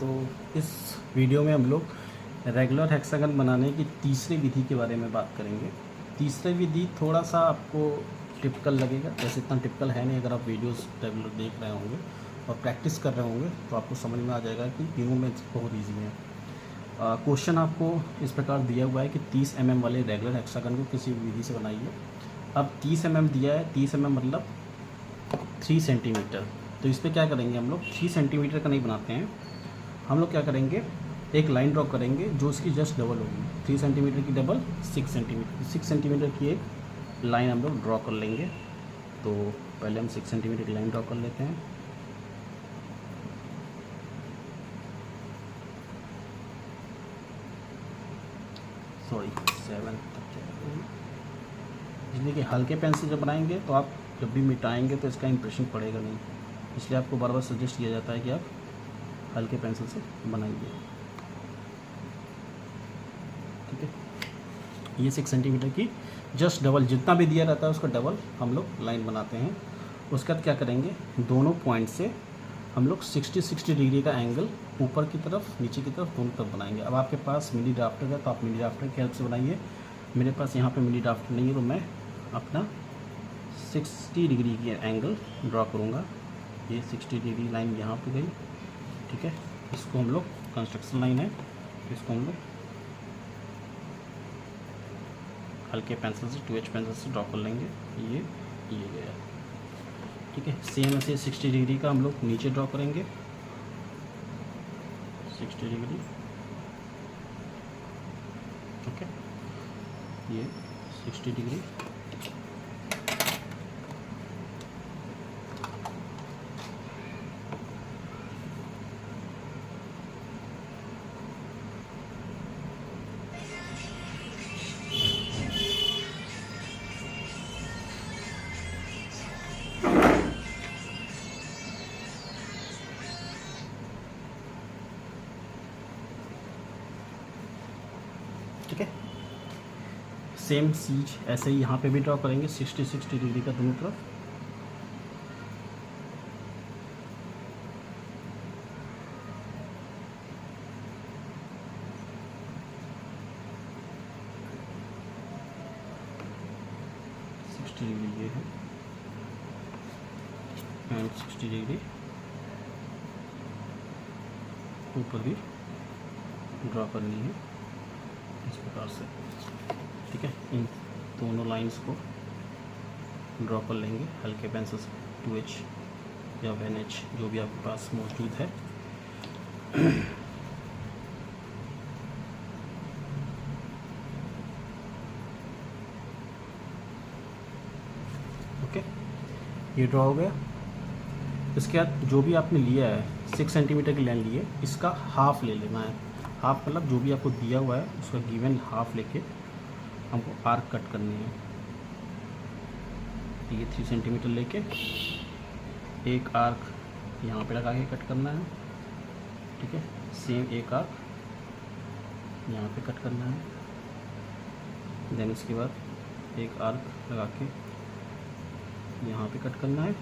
तो इस वीडियो में हम लोग रेगुलर हेक्सागन बनाने की तीसरी विधि के बारे में बात करेंगे। तीसरी विधि थोड़ा सा आपको टिपिकल लगेगा, वैसे इतना टिपिकल है नहीं। अगर आप वीडियोस रेगुलर देख रहे होंगे और प्रैक्टिस कर रहे होंगे तो आपको समझ में आ जाएगा कि तीनों में बहुत ईजी है। क्वेश्चन आपको इस प्रकार दिया हुआ है कि 30 mm वाले रेगुलर हेक्सागन को किसी विधि से बनाइए। अब 30 mm दिया है, 30 mm मतलब 3 सेंटीमीटर। तो इस पर क्या करेंगे हम लोग, 3 सेंटीमीटर का नहीं बनाते हैं। हम लोग क्या करेंगे, एक लाइन ड्रॉ करेंगे जो इसकी जस्ट डबल होगी। 3 सेंटीमीटर की डबल 6 सेंटीमीटर, 6 सेंटीमीटर की एक लाइन हम लोग ड्रॉ कर लेंगे। तो पहले हम 6 सेंटीमीटर की लाइन ड्रॉ कर लेते हैं। सॉरी 7 तक इसलिए कि हल्के पेन से जब बनाएंगे तो आप जब भी मिटाएंगे तो इसका इंप्रेशन पड़ेगा नहीं, इसलिए आपको बार बार सजेस्ट किया जाता है कि आप हल्के पेंसिल से बनाइए। ठीक है, ये 6 सेंटीमीटर की जस्ट डबल, जितना भी दिया रहता है उसका डबल हम लोग लाइन बनाते हैं। उसके बाद क्या करेंगे, दोनों पॉइंट से हम लोग 60 डिग्री का एंगल ऊपर की तरफ नीचे की तरफ दोनों तरफ बनाएंगे। अब आपके पास मिनी ड्राफ्टर है तो आप मिनी ड्राफ्टर की हेल्प से बनाइए। मेरे पास यहाँ पे मिनी ड्राफ्टर नहीं है तो मैं अपना 60 डिग्री की एंगल ड्रॉ करूँगा। ये 60 डिग्री लाइन यहाँ पे गई। ठीक है, इसको हम लोग कंस्ट्रक्शन लाइन है, इसको हम लोग हल्के पेंसिल से 2H पेंसिल से ड्रॉ कर लेंगे। ये गया। ठीक है, सेम ऐसे 60 डिग्री का हम लोग नीचे ड्रॉ करेंगे। 60 डिग्री, ओके, ये 60 डिग्री। ठीक है, सेम चीज ऐसे ही यहाँ पे भी ड्रॉ करेंगे 60 डिग्री का दोनों तरफ। डिग्री ये है एंड 60 डिग्री ऊपर भी ड्रॉ करनी है इस प्रकार से। ठीक है, इन दोनों लाइंस को ड्रॉ कर लेंगे हल्के पेंसिल से 2H या 1H जो भी आपके पास मौजूद है। ओके, ये ड्रॉ हो गया। इसके बाद जो भी आपने लिया है 6 सेंटीमीटर की लाइन लिए, इसका हाफ ले लेना है। हाफ मतलब जो भी आपको दिया हुआ है उसका गिवन हाफ लेके हमको आर्क कट करनी है। ये 3 सेंटीमीटर लेके एक आर्क यहाँ पे लगा के कट करना है। ठीक है, सेम एक आर्क यहाँ पे कट करना है। देन इसके बाद एक आर्क लगा के यहाँ पे कट करना है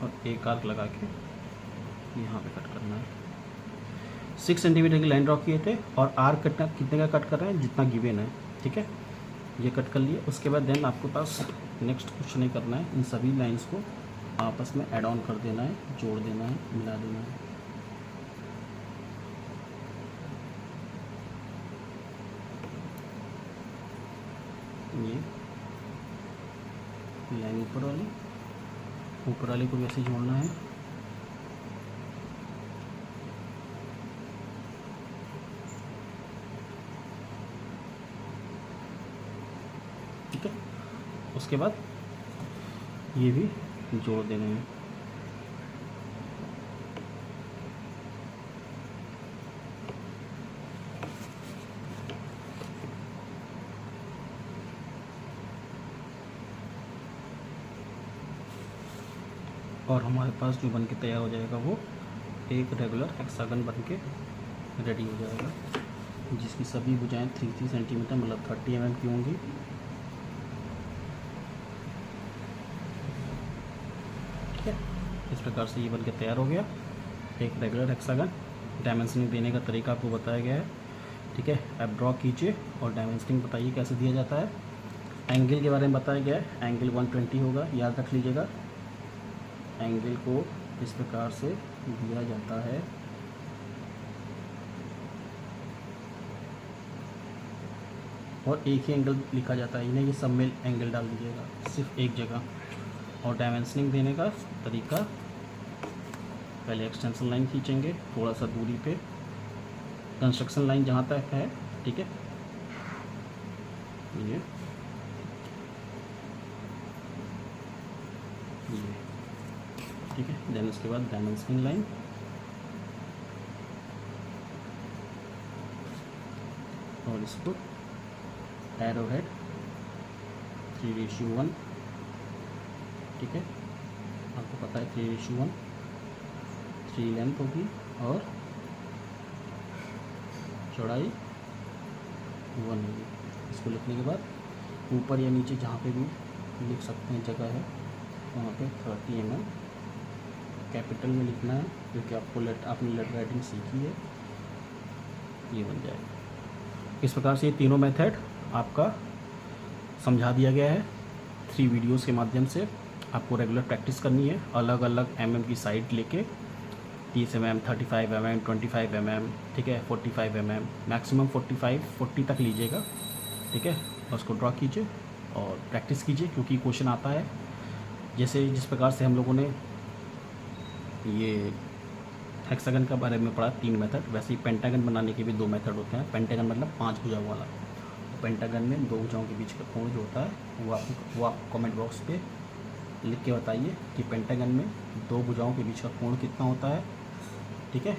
और एक आर्क लगा के यहाँ पे कट करना है। 6 सेंटीमीटर की लाइन ड्रॉ किए थे और आर्क कटना कितने का कट कर रहे हैं, जितना गिवन है। ठीक है, ये कट कर लिए। उसके बाद देन आपके पास नेक्स्ट कुछ नहीं करना है, इन सभी लाइंस को आपस में ऐड ऑन कर देना है, जोड़ देना है, मिला देना है। ये लाइन ऊपर वाली को भी ऐसे जोड़ना है। ठीक है, उसके बाद ये भी जोड़ देने हैं। और हमारे पास जो बन के तैयार हो जाएगा वो एक रेगुलर हेक्सागन बन के रेडी हो जाएगा, जिसकी सभी भुजाएं 3 सेंटीमीटर मतलब 30 mm की होंगी। ठीक है, इस प्रकार से ये बन के तैयार हो गया एक रेगुलर हेक्सागन। डायमेंशनिंग देने का तरीका आपको बताया गया है, ठीक है। अब ड्रॉ कीजिए और डायमेंशनिंग बताइए कैसे दिया जाता है। एंगल के बारे में बताया गया है, एंगल 120 होगा, याद रख लीजिएगा। एंगल को इस प्रकार से दिया जाता है, और एक ही एंगल लिखा जाता है, इन्हें ये सब में एंगल डाल दीजिएगा सिर्फ एक जगह। और डायमेंशनिंग देने का तरीका, पहले एक्सटेंशन लाइन खींचेंगे थोड़ा सा दूरी पे, कंस्ट्रक्शन लाइन जहाँ तक है, ठीक है, ये ठीक है। देन उसके बाद डायमेंशनिंग लाइन, और इसको एरो हेड 3:1, ठीक है, आपको पता है 3:1, 3 लेंथ होगी और चौड़ाई 1 होगी। इसको लिखने के बाद ऊपर या नीचे जहाँ पे भी लिख सकते हैं जगह है वहाँ पे 30 mm कैपिटल में लिखना है, क्योंकि आपने लेटर राइटिंग सीखी है, ये बन जाएगा। इस प्रकार से ये तीनों मेथड आपका समझा दिया गया है 3 वीडियोज़ के माध्यम से। आपको रेगुलर प्रैक्टिस करनी है, अलग अलग mm की साइड लेके, 30 mm, 35 mm, 25 mm, ठीक है, 45 mm, मैक्सिमम 40 तक लीजिएगा, ठीक है। और उसको ड्रॉ कीजिए और प्रैक्टिस कीजिए, क्योंकि क्वेश्चन आता है। जैसे जिस प्रकार से हम लोगों ने ये हेक्सागन का बारे में पढ़ा 3 मेथड, वैसे ही पेंटागन बनाने के भी 2 मेथड होते हैं। पेंटागन मतलब 5 भुजाओं वाला। पेंटागन में 2 भुजाओं के बीच का कोण जो होता है वो आप कमेंट बॉक्स पे लिख के बताइए कि पेंटागन में 2 भुजाओं के बीच का कोण कितना होता है, ठीक है।